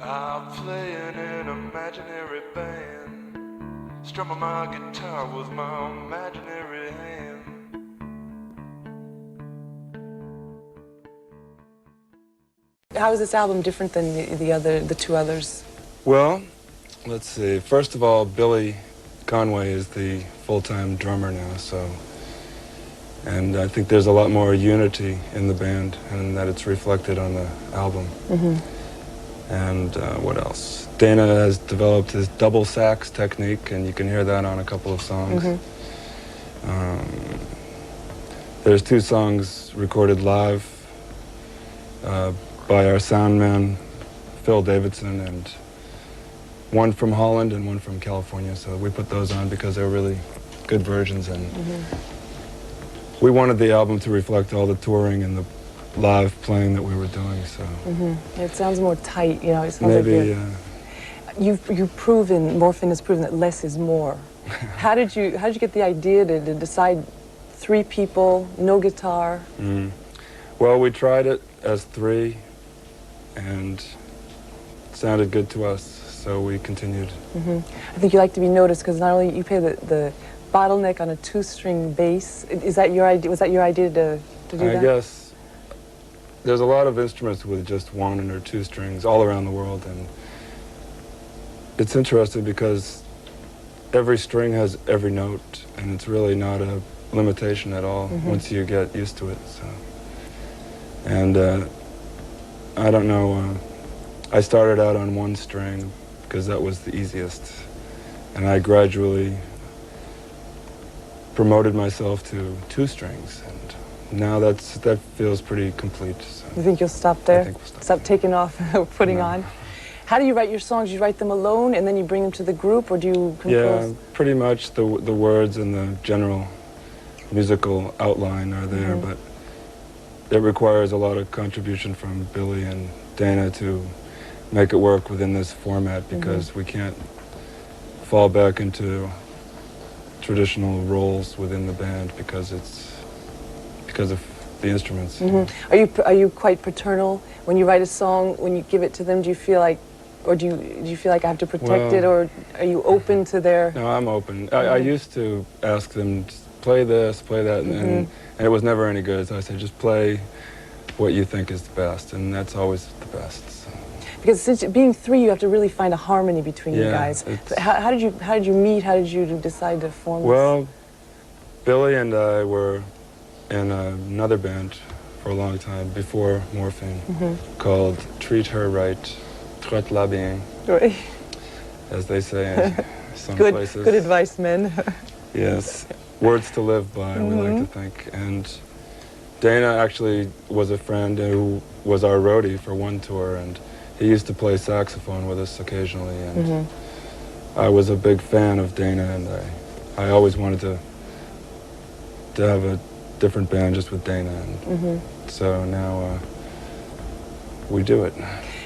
I'll play in an imaginary band, strumming my guitar with my imaginary hand. How is this album different than the two others? Well, let's see. First of all, Billy Conway is the full-time drummer now, and I think there's a lot more unity in the band, and that it's reflected on the album. And what else? Dana has developed his double sax technique, and you can hear that on a couple of songs. There's 2 songs recorded live by our sound man, Phil Davidson, and one from Holland and one from California. So we put those on because they're really good versions, and we wanted the album to reflect all the touring and the live playing that we were doing. So It sounds more tight, you know. It sounds maybe you've proven, Morphine has proven that less is more. How did you get the idea to decide 3 people, no guitar? Well, we tried it as 3, and it sounded good to us, so we continued. I think you like to be noticed because not only you play the bottleneck on a 2-string bass. Is that your idea? Was that your idea to do that? I guess there's a lot of instruments with just 1 or 2 strings all around the world, and it's interesting because every string has every note, and it's really not a limitation at all once you get used to it. So, and I don't know. I started out on 1 string because that was the easiest, and I gradually promoted myself to 2 strings, and now that feels pretty complete. So You think you'll stop there? I think we'll stop taking off, putting on? How do you write your songs? You write them alone and then you bring them to the group, or do you compose? Yeah, pretty much the words and the general musical outline are there, but it requires a lot of contribution from Billy and Dana to make it work within this format, because we can't fall back into traditional roles within the band because of the instruments. Are you quite paternal when you write a song? When you give it to them, do you feel like, or do you feel like I have to protect it, or are you open to their? No, I'm open. I used to ask them, play this, play that, and it was never any good. So I said, just play what you think is the best, and that's always the best. So. Because since being 3, you have to really find a harmony between you guys. How did you meet? How did you decide to form this? Well, Billy and I were in another band for a long time before Morphine, called Treat Her Right, Traite la bien, as they say in some places. Good advice, men. Yes, words to live by, we like to think. And Dana actually was a friend who was our roadie for one tour, and he used to play saxophone with us occasionally, and I was a big fan of Dana, and I always wanted to have a different band just with Dana, and so now we do it.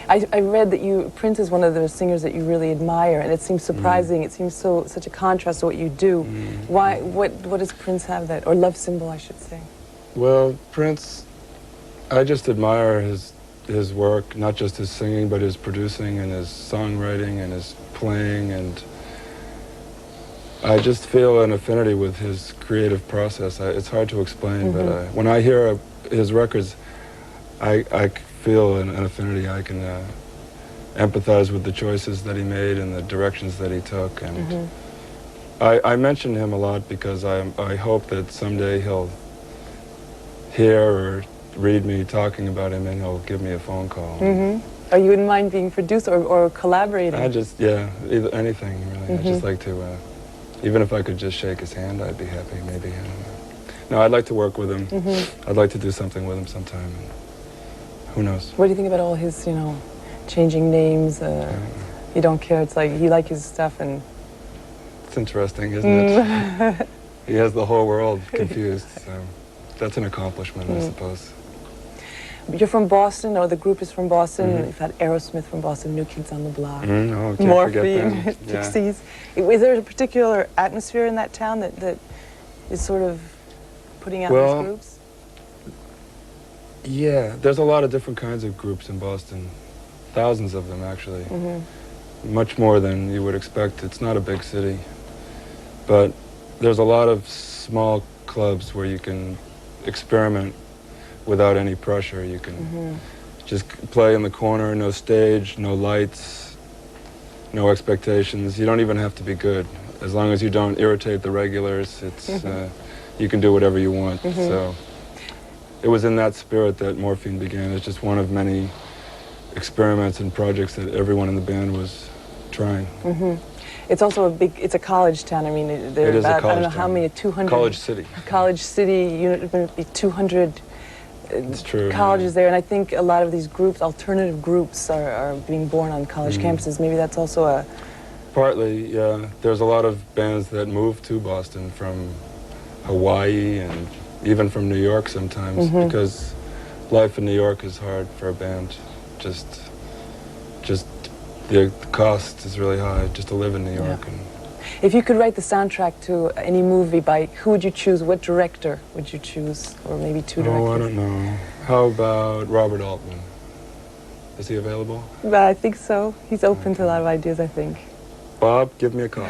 I read that Prince is one of those singers that you really admire, and it seems surprising. It seems such a contrast to what you do. Why? What does Prince have that, or love symbol, I should say? Well, Prince, I just admire his work, not just his singing, but his producing and his songwriting and his playing, and I just feel an affinity with his creative process. It's hard to explain, but when I hear his records, I feel an affinity. I can empathize with the choices that he made and the directions that he took, and I mention him a lot because I hope that someday he'll hear or read me talking about him, and he'll give me a phone call. Or you wouldn't mind being produced or collaborating? Either anything, really. I'd just like to, even if I could just shake his hand, I'd be happy, maybe. I don't know. No, I'd like to work with him. I'd like to do something with him sometime. And who knows? What do you think about all his, changing names? You don't care. It's like you like his stuff, and it's interesting, isn't it? He has the whole world confused. So that's an accomplishment, I suppose. You're from Boston, or the group is from Boston. You've had Aerosmith from Boston, New Kids on the Block, Oh, can't Morphine, forget them. Pixies. Is there a particular atmosphere in that town that is sort of putting out these groups? Yeah, there's a lot of different kinds of groups in Boston. thousands of them actually. Much more than you would expect. It's not a big city, but there's a lot of small clubs where you can experiment without any pressure. You can just play in the corner, no stage, no lights, no expectations. You don't even have to be good. As long as you don't irritate the regulars, it's you can do whatever you want. So it was in that spirit that Morphine began. It's just one of many experiments and projects that everyone in the band was trying. It's also it's a college town. I mean, there It are is a about, I don't know college how town. many, 200. College city. College city, 200 It's true. colleges there, and I think a lot of these groups, alternative groups, are being born on college campuses. Maybe that's also a... Partly, yeah. There's a lot of bands that move to Boston from Hawaii and even from New York sometimes, because life in New York is hard for a band. Just the cost is really high just to live in New York. And if you could write the soundtrack to any movie, by who would you choose? What director would you choose? Or maybe two directors? Oh, I don't know. How about Robert Altman? Is he available? But I think so. He's open to a lot of ideas, I think. Bob, give me a call.